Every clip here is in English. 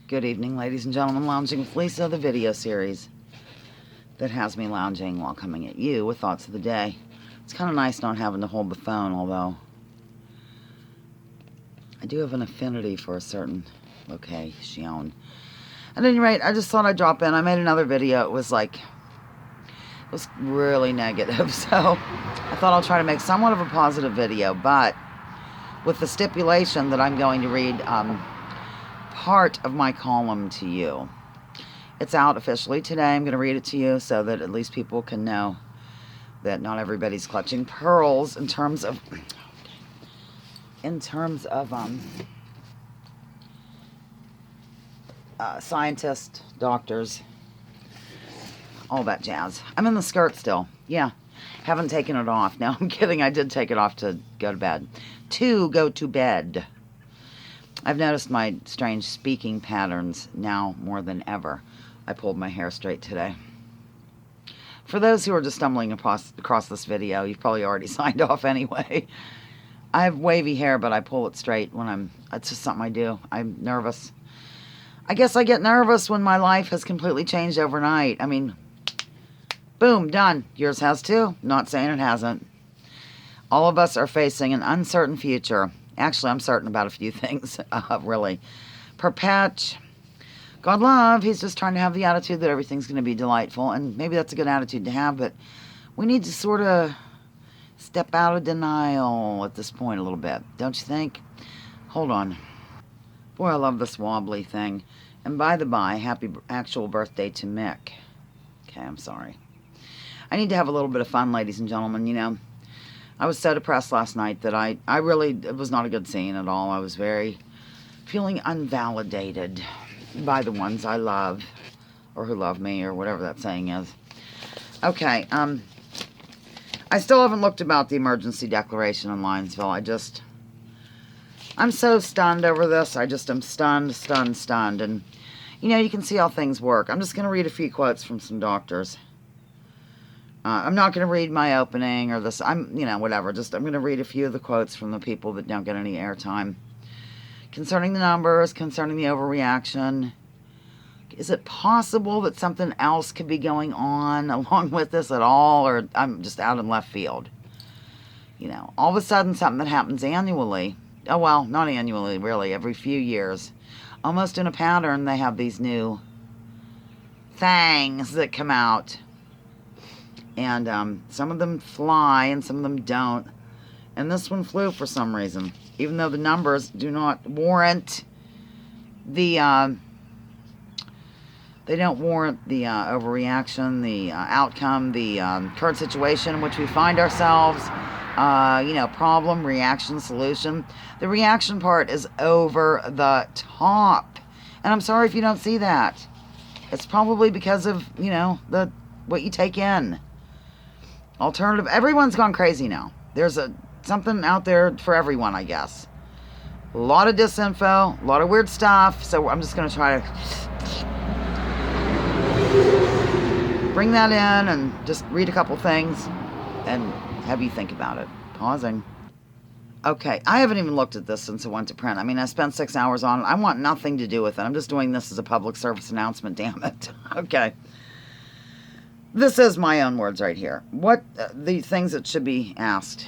Good evening, ladies and gentlemen. Lounging with Lisa, the video series that has me lounging while coming at you with thoughts of the day. It's kind of nice not having to hold the phone, although I do have an affinity for a certain location. At any rate, I just thought I'd drop in. I made another video. It was really negative, so I thought I'll try to make somewhat of a positive video, but with the stipulation that I'm going to read part of my column to you. It's out officially today. I'm going to read it to you so that at least people can know that not everybody's clutching pearls in terms of scientists, doctors, all that jazz. I'm in the skirt still. Yeah. Haven't taken it off. No, I'm kidding. I did take it off to go to bed. To go to bed. I've noticed my strange speaking patterns now more than ever. I pulled my hair straight today. For those who are just stumbling across this video, you've probably already signed off anyway. I have wavy hair, but I pull it straight when it's just something I do. I'm nervous. I guess I get nervous when my life has completely changed overnight. I mean, boom, done. Yours has too. Not saying it hasn't. All of us are facing an uncertain future. Actually, I'm certain about a few things, really. God love, he's just trying to have the attitude that everything's going to be delightful, and maybe that's a good attitude to have, but we need to sort of step out of denial at this point a little bit, don't you think? Hold on. Boy, I love this wobbly thing. And by the by, happy actual birthday to Mick. Okay, I'm sorry. I need to have a little bit of fun, ladies and gentlemen, you know. I was so depressed last night that it was not a good scene at all. I was feeling unvalidated by the ones I love, or who love me, or whatever that saying is. Okay, I still haven't looked about the emergency declaration in Linesville. I'm so stunned over this. I just am stunned. And, you know, you can see how things work. I'm just going to read a few quotes from some doctors. I'm not going to read my opening or this. Whatever. I'm going to read a few of the quotes from the people that don't get any airtime. Concerning the numbers, concerning the overreaction. Is it possible that something else could be going on along with this at all? Or I'm just out in left field? You know, all of a sudden something that happens annually. Oh, well, not annually, really. Every few years. Almost in a pattern, they have these new things that come out. And some of them fly and some of them don't. And this one flew for some reason. Even though the numbers do not warrant the, they don't warrant the overreaction, the outcome, the current situation in which we find ourselves. Problem, reaction, solution. The reaction part is over the top. And I'm sorry if you don't see that. It's probably because of, what you take in. Alternative. Everyone's gone crazy now. There's something out there for everyone, I guess. A lot of disinfo, a lot of weird stuff. So I'm just going to try to bring that in and just read a couple things and have you think about it. Pausing. Okay, I haven't even looked at this since it went to print. I mean, I spent 6 hours on it. I want nothing to do with it. I'm just doing this as a public service announcement, damn it. Okay. This is my own words right here. What the things that should be asked.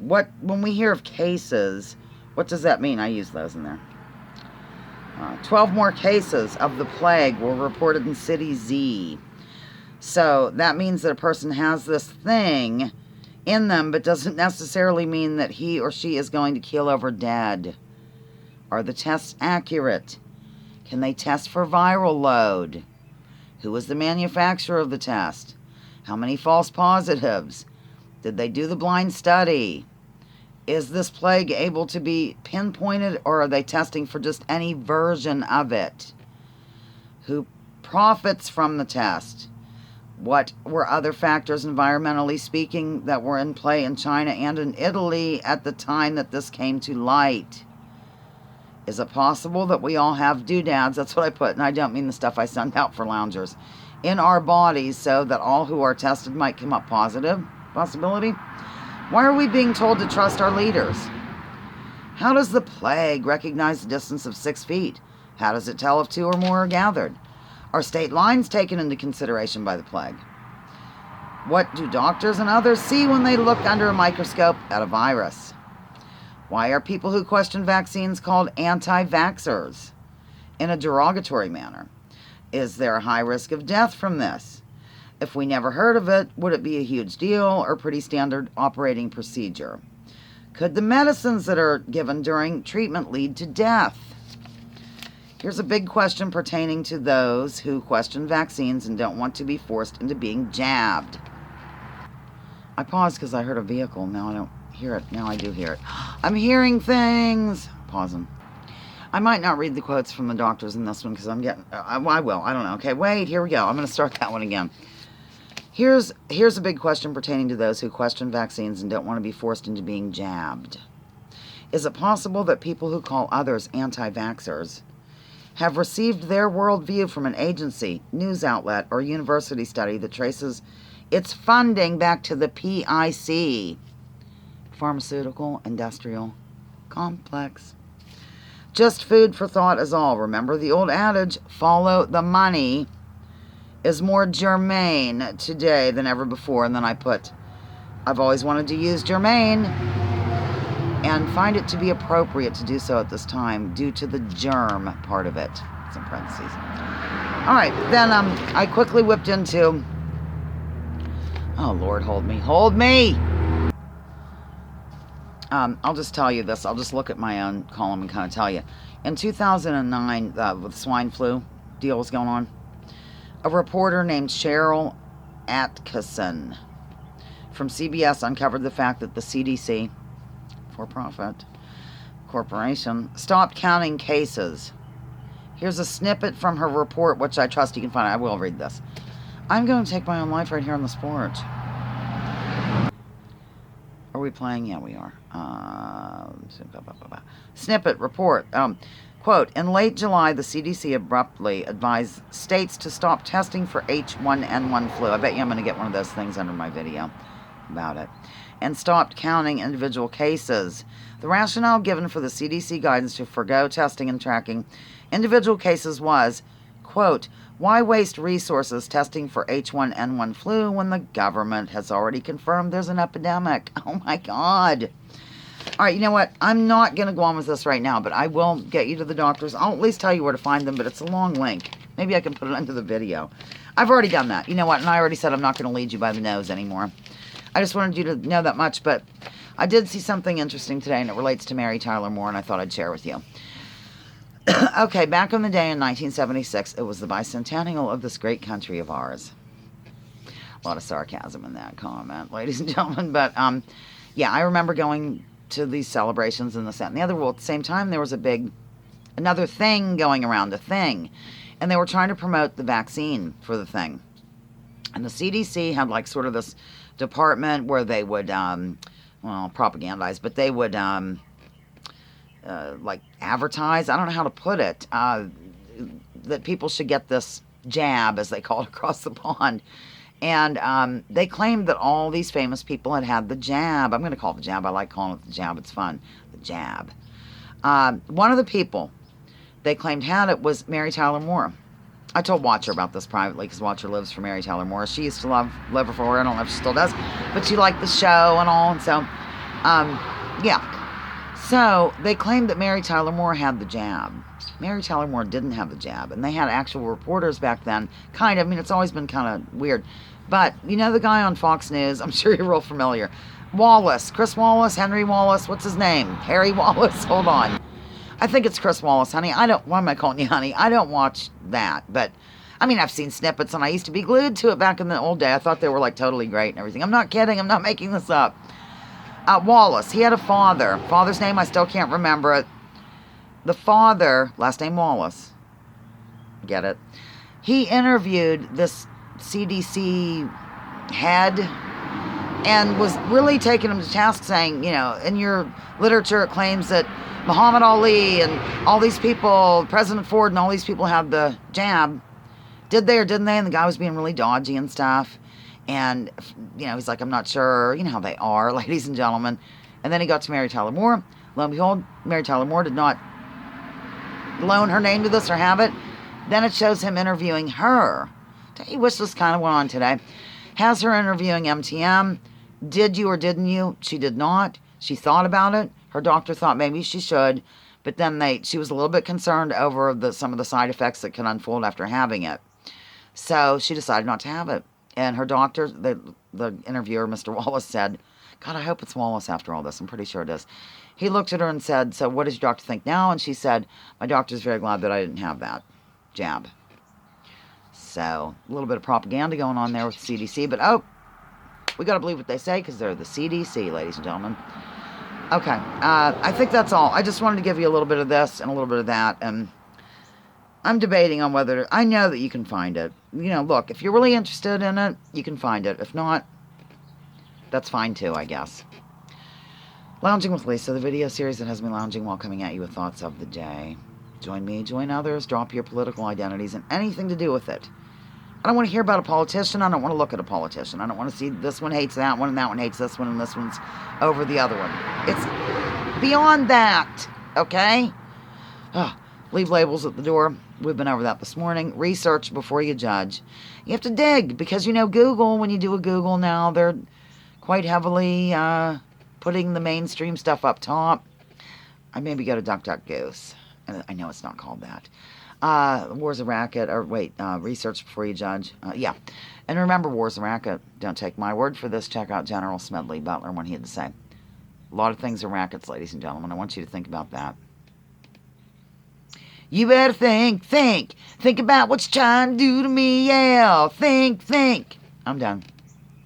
When we hear of cases, what does that mean? I use those in there. 12 more cases of the plague were reported in City Z. So that means that a person has this thing in them, but doesn't necessarily mean that he or she is going to keel over dead. Are the tests accurate? Can they test for viral load? Who was the manufacturer of the test? How many false positives? Did they do the blind study? Is this plague able to be pinpointed, or are they testing for just any version of it? Who profits from the test? What were other factors, environmentally speaking, that were in play in China and in Italy at the time that this came to light? Is it possible that we all have doodads, that's what I put, and I don't mean the stuff I send out for loungers, in our bodies so that all who are tested might come up positive? Possibility? Why are we being told to trust our leaders? How does the plague recognize a distance of 6 feet? How does it tell if 2 or more are gathered? Are state lines taken into consideration by the plague? What do doctors and others see when they look under a microscope at a virus? Why are people who question vaccines called anti-vaxxers in a derogatory manner? Is there a high risk of death from this? If we never heard of it, would it be a huge deal or pretty standard operating procedure? Could the medicines that are given during treatment lead to death? Here's a big question pertaining to those who question vaccines and don't want to be forced into being jabbed. I paused because I heard a vehicle. Now I don't hear it. Now I do hear it. I'm hearing things. Pausing. I might not read the quotes from the doctors in this one because I'm getting... I will. I don't know. Okay, wait. Here we go. I'm going to start that one again. Here's a big question pertaining to those who question vaccines and don't want to be forced into being jabbed. Is it possible that people who call others anti-vaxxers have received their worldview from an agency, news outlet, or university study that traces its funding back to the PIC, Pharmaceutical Industrial Complex? Just food for thought is all. Remember the old adage, follow the money, is more germane today than ever before. And then I put, I've always wanted to use germane and find it to be appropriate to do so at this time due to the germ part of it. It's in parentheses. All right, then I quickly whipped into, oh Lord, hold me, hold me! I'll just tell you this. I'll just look at my own column and kind of tell you. In 2009, with swine flu deal was going on, a reporter named Cheryl Atkinson from CBS uncovered the fact that the CDC, for-profit corporation, stopped counting cases. Here's a snippet from her report, which I trust you can find. I will read this. I'm going to take my own life right here on this porch. Are we playing? Yeah, we are. Snippet Report. Quote, in late July, the CDC abruptly advised states to stop testing for H1N1 flu. I bet you I'm going to get one of those things under my video about it. And stopped counting individual cases. The rationale given for the CDC guidance to forgo testing and tracking individual cases was, quote, why waste resources testing for H1N1 flu when the government has already confirmed there's an epidemic? Oh my God. All right, you know what? I'm not going to go on with this right now, but I will get you to the doctors. I'll at least tell you where to find them, but it's a long link. Maybe I can put it under the video. I've already done that. You know what? And I already said I'm not going to lead you by the nose anymore. I just wanted you to know that much, but I did see something interesting today, and it relates to Mary Tyler Moore, and I thought I'd share with you. Okay, back in the day in 1976, it was the bicentennial of this great country of ours. A lot of sarcasm in that comment, ladies and gentlemen, but yeah, I remember going to these celebrations and this, that, and the other. Well, at the same time, there was another thing going around, and they were trying to promote the vaccine for the thing. And the CDC had like sort of this department where they would, propagandize, but they would, like advertise, I don't know how to put it, that people should get this jab, as they call it, across the pond. And they claimed that all these famous people had the jab. I'm going to call it the jab. I like calling it the jab. It's fun. The jab. One of the people they claimed had it was Mary Tyler Moore. I told Watcher about this privately because Watcher lives for Mary Tyler Moore. She used to live her for her. I don't know if she still does, but she liked the show and all. And so, yeah. So they claimed that Mary Tyler Moore had the jab. Mary Tyler Moore didn't have the jab, and they had actual reporters back then. Kind of, I mean, it's always been kind of weird. But, you know the guy on Fox News? I'm sure you're real familiar. Wallace. Chris Wallace, Henry Wallace, what's his name? Harry Wallace? Hold on. I think it's Chris Wallace, honey. Why am I calling you honey? I don't watch that, but, I mean, I've seen snippets, and I used to be glued to it back in the old day. I thought they were, like, totally great and everything. I'm not kidding. I'm not making this up. Wallace, he had a father. Father's name, I still can't remember it. The father, last name Wallace, get it? He interviewed this CDC head and was really taking him to task, saying, you know, in your literature it claims that Muhammad Ali and all these people, President Ford and all these people had the jab. Did they or didn't they? And the guy was being really dodgy and stuff. And, you know, he's like, I'm not sure. You know how they are, ladies and gentlemen. And then he got to Mary Tyler Moore. Lo and behold, Mary Tyler Moore did not loan her name to this or have it. Then it shows him interviewing her. Don't you wish this kind of went on today? Has her interviewing MTM. Did you or didn't you? She did not. She thought about it. Her doctor thought maybe she should. But then she was a little bit concerned over some of the side effects that can unfold after having it. So she decided not to have it. And her doctor, the interviewer, Mr. Wallace, said, God, I hope it's Wallace after all this. I'm pretty sure it is. He looked at her and said, so what does your doctor think now? And she said, my doctor's very glad that I didn't have that jab. So a little bit of propaganda going on there with the CDC. But, we got to believe what they say because they're the CDC, ladies and gentlemen. Okay, I think that's all. I just wanted to give you a little bit of this and a little bit of that. And I'm debating on whether... I know that you can find it. You know, look, if you're really interested in it, you can find it. If not, that's fine too, I guess. Lounging with Lisa, the video series that has me lounging while coming at you with thoughts of the day. Join me, join others, drop your political identities and anything to do with it. I don't want to hear about a politician. I don't want to look at a politician. I don't want to see this one hates that one and that one hates this one and this one's over the other one. It's beyond that, okay? Leave labels at the door. We've been over that this morning. Research before you judge. You have to dig because, you know, Google, when you do a Google now, they're quite heavily putting the mainstream stuff up top. I maybe go to DuckDuckGoose. I know it's not called that. War's a racket, or wait, research before you judge. Yeah. And remember, war's a racket. Don't take my word for this. Check out General Smedley Butler, what he had to say. A lot of things are rackets, ladies and gentlemen. I want you to think about that. You better think about what you're trying to do to me, yeah. Think. I'm done.